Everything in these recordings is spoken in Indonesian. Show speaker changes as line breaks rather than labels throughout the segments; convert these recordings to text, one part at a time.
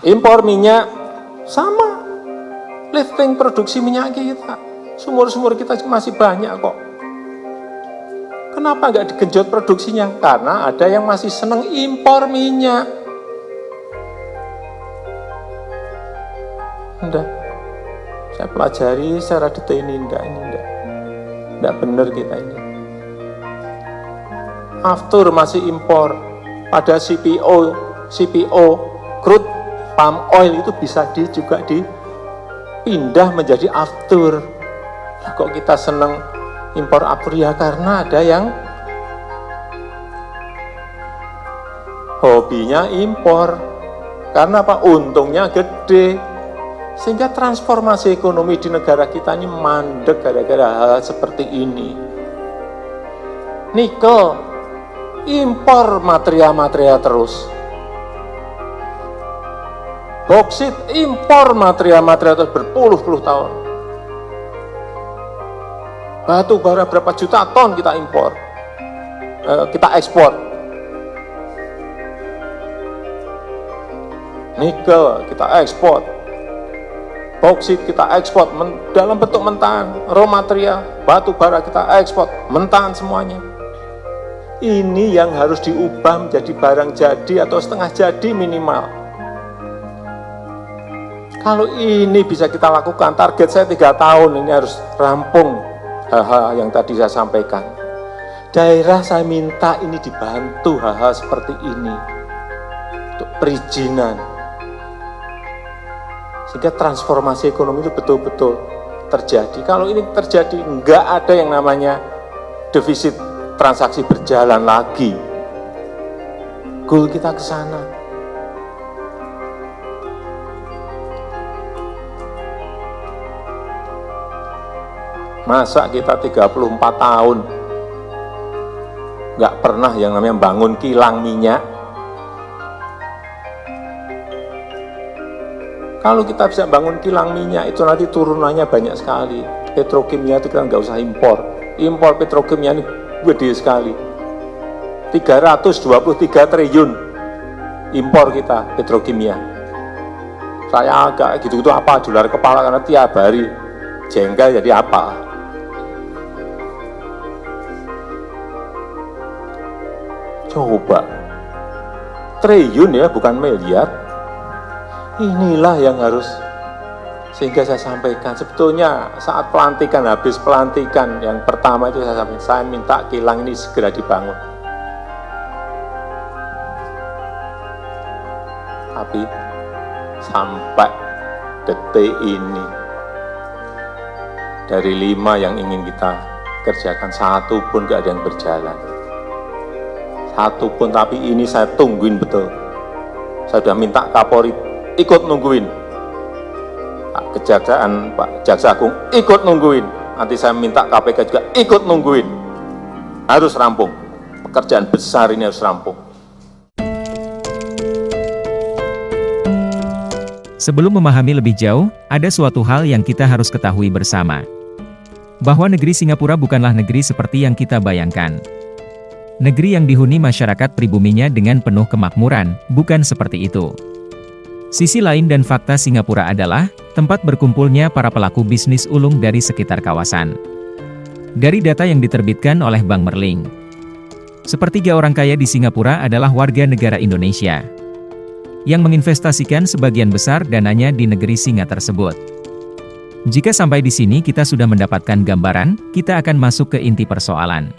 Impor minyak sama, lifting produksi minyak kita. Sumur-sumur kita masih banyak kok. Kenapa nggak digenjot produksinya? Karena ada yang masih seneng impor minyak. Enggak. Saya pelajari secara detail ini enggak benar kita ini. Aftur masih impor. Pada CPO, crude palm oil itu bisa juga dipindah menjadi aftur. Kok kita seneng impor aftur? Ya karena ada yang hobinya impor. Karena apa? Untungnya gede. Sehingga transformasi ekonomi di negara kita ini mandek gara-gara hal seperti ini. Nikel, impor material-material terus. Boksit, impor material-material terus berpuluh-puluh tahun. Batu bara berapa juta ton kita impor, kita ekspor. Nikel kita ekspor. Boksit kita ekspor dalam bentuk mentahan, raw material, batu bara kita ekspor, mentahan semuanya. Ini yang harus diubah menjadi barang jadi atau setengah jadi minimal. Kalau ini bisa kita lakukan, target saya 3 tahun ini harus rampung hal-hal yang tadi saya sampaikan. Daerah saya minta ini dibantu hal-hal seperti ini untuk perizinan. Sehingga transformasi ekonomi itu betul-betul terjadi. Kalau ini terjadi, enggak ada yang namanya defisit transaksi berjalan lagi. Goal kita ke sana. Masa kita 34 tahun enggak pernah yang namanya bangun kilang minyak? Kalau kita bisa bangun kilang minyak, itu nanti turunannya banyak sekali. Petrokimia itu kita nggak usah impor. Impor petrokimia ini gede sekali. 323 triliun impor kita petrokimia. Saya agak gitu-gitu apa, dolar kepala karena tiap hari jengkel jadi apa. Coba, triliun ya, bukan miliar. Inilah yang harus, sehingga saya sampaikan, sebetulnya saat pelantikan, habis pelantikan yang pertama itu saya sampaikan, saya minta kilang ini segera dibangun. Tapi sampai detik ini, dari 5 yang ingin kita kerjakan, 1 pun gak ada yang berjalan. 1 pun, tapi ini saya tungguin betul. Saya sudah minta Kapolri ikut nungguin, Pak Kejaksaan, Pak Jaksa Agung ikut nungguin, nanti saya minta KPK juga ikut nungguin, harus rampung, pekerjaan besar ini harus rampung.
Sebelum memahami lebih jauh, ada suatu hal yang kita harus ketahui bersama, bahwa negeri Singapura bukanlah negeri seperti yang kita bayangkan. Negeri yang dihuni masyarakat pribuminya dengan penuh kemakmuran, bukan seperti itu. Sisi lain dan fakta Singapura adalah tempat berkumpulnya para pelaku bisnis ulung dari sekitar kawasan. Dari data yang diterbitkan oleh Bank Merling, 1/3 orang kaya di Singapura adalah warga negara Indonesia, yang menginvestasikan sebagian besar dananya di negeri Singa tersebut. Jika sampai di sini kita sudah mendapatkan gambaran, kita akan masuk ke inti persoalan.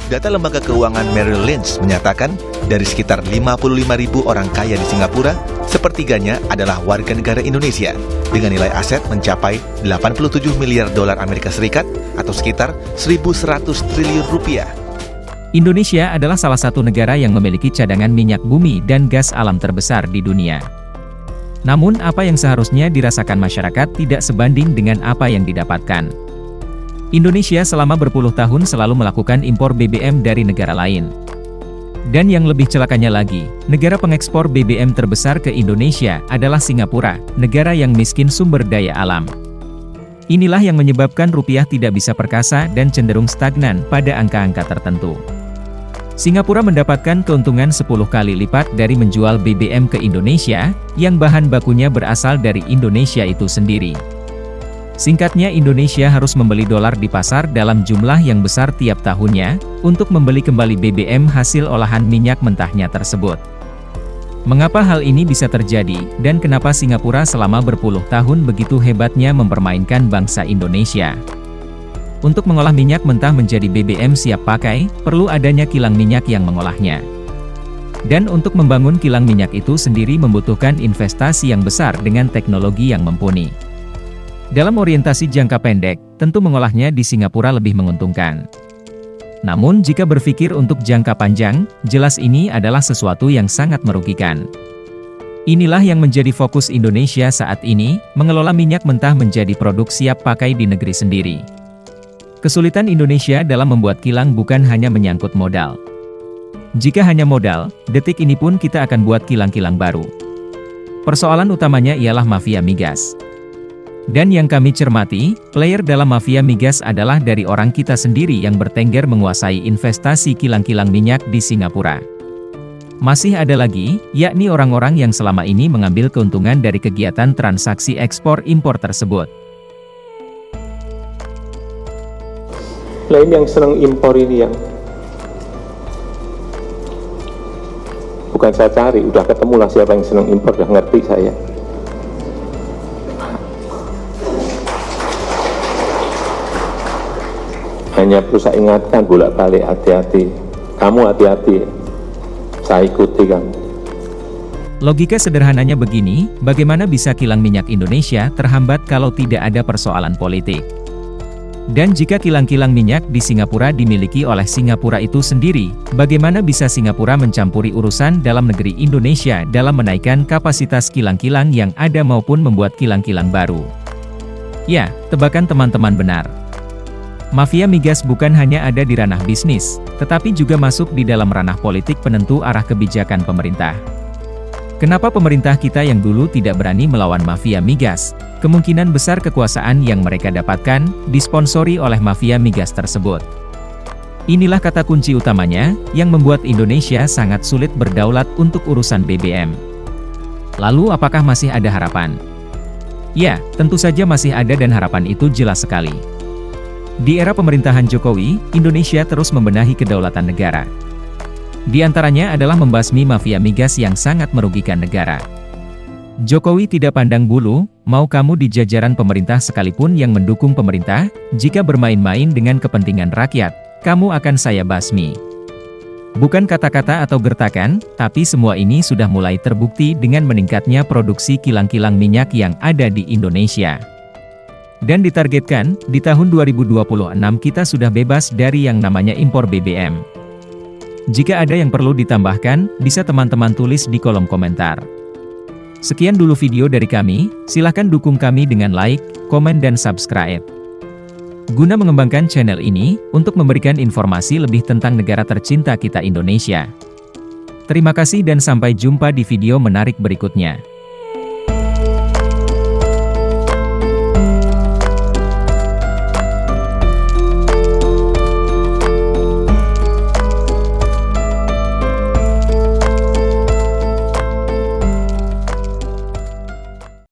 Data lembaga keuangan Merrill Lynch menyatakan, dari sekitar 55.000 orang kaya di Singapura, 1/3-nya adalah warga negara Indonesia, dengan nilai aset mencapai 87 miliar dolar Amerika Serikat atau sekitar 1.100 triliun rupiah.
Indonesia adalah salah satu negara yang memiliki cadangan minyak bumi dan gas alam terbesar di dunia. Namun apa yang seharusnya dirasakan masyarakat tidak sebanding dengan apa yang didapatkan. Indonesia selama berpuluh tahun selalu melakukan impor BBM dari negara lain. Dan yang lebih celakanya lagi, negara pengekspor BBM terbesar ke Indonesia adalah Singapura, negara yang miskin sumber daya alam. Inilah yang menyebabkan rupiah tidak bisa perkasa dan cenderung stagnan pada angka-angka tertentu. Singapura mendapatkan keuntungan 10 kali lipat dari menjual BBM ke Indonesia, yang bahan bakunya berasal dari Indonesia itu sendiri. Singkatnya, Indonesia harus membeli dolar di pasar dalam jumlah yang besar tiap tahunnya, untuk membeli kembali BBM hasil olahan minyak mentahnya tersebut. Mengapa hal ini bisa terjadi, dan kenapa Singapura selama berpuluh tahun begitu hebatnya mempermainkan bangsa Indonesia? Untuk mengolah minyak mentah menjadi BBM siap pakai, perlu adanya kilang minyak yang mengolahnya. Dan untuk membangun kilang minyak itu sendiri membutuhkan investasi yang besar dengan teknologi yang mumpuni. Dalam orientasi jangka pendek, tentu mengolahnya di Singapura lebih menguntungkan. Namun jika berpikir untuk jangka panjang, jelas ini adalah sesuatu yang sangat merugikan. Inilah yang menjadi fokus Indonesia saat ini, mengelola minyak mentah menjadi produk siap pakai di negeri sendiri. Kesulitan Indonesia dalam membuat kilang bukan hanya menyangkut modal. Jika hanya modal, detik ini pun kita akan buat kilang-kilang baru. Persoalan utamanya ialah mafia migas. Dan yang kami cermati, player dalam mafia migas adalah dari orang kita sendiri yang bertengger menguasai investasi kilang-kilang minyak di Singapura. Masih ada lagi, yakni orang-orang yang selama ini mengambil keuntungan dari kegiatan transaksi ekspor-impor tersebut.
Lain yang senang impor ini yang bukan saya cari, udah ketemu lah siapa yang senang impor, udah ngerti saya. Hanya perlu saya ingatkan bolak-balik, hati-hati, kamu hati-hati, saya ikuti kamu.
Logika sederhananya begini, bagaimana bisa kilang minyak Indonesia terhambat kalau tidak ada persoalan politik? Dan jika kilang-kilang minyak di Singapura dimiliki oleh Singapura itu sendiri, bagaimana bisa Singapura mencampuri urusan dalam negeri Indonesia dalam menaikkan kapasitas kilang-kilang yang ada maupun membuat kilang-kilang baru? Ya, tebakan teman-teman benar. Mafia migas bukan hanya ada di ranah bisnis, tetapi juga masuk di dalam ranah politik penentu arah kebijakan pemerintah. Kenapa pemerintah kita yang dulu tidak berani melawan mafia migas? Kemungkinan besar kekuasaan yang mereka dapatkan, disponsori oleh mafia migas tersebut. Inilah kata kunci utamanya, yang membuat Indonesia sangat sulit berdaulat untuk urusan BBM. Lalu apakah masih ada harapan? Ya, tentu saja masih ada dan harapan itu jelas sekali. Di era pemerintahan Jokowi, Indonesia terus membenahi kedaulatan negara. Di antaranya adalah membasmi mafia migas yang sangat merugikan negara. Jokowi tidak pandang bulu, mau kamu di jajaran pemerintah sekalipun yang mendukung pemerintah, jika bermain-main dengan kepentingan rakyat, kamu akan saya basmi. Bukan kata-kata atau gertakan, tapi semua ini sudah mulai terbukti dengan meningkatnya produksi kilang-kilang minyak yang ada di Indonesia. Dan ditargetkan, di tahun 2026 kita sudah bebas dari yang namanya impor BBM. Jika ada yang perlu ditambahkan, bisa teman-teman tulis di kolom komentar. Sekian dulu video dari kami, silahkan dukung kami dengan like, komen dan subscribe. Guna mengembangkan channel ini, untuk memberikan informasi lebih tentang negara tercinta kita Indonesia. Terima kasih dan sampai jumpa di video menarik berikutnya.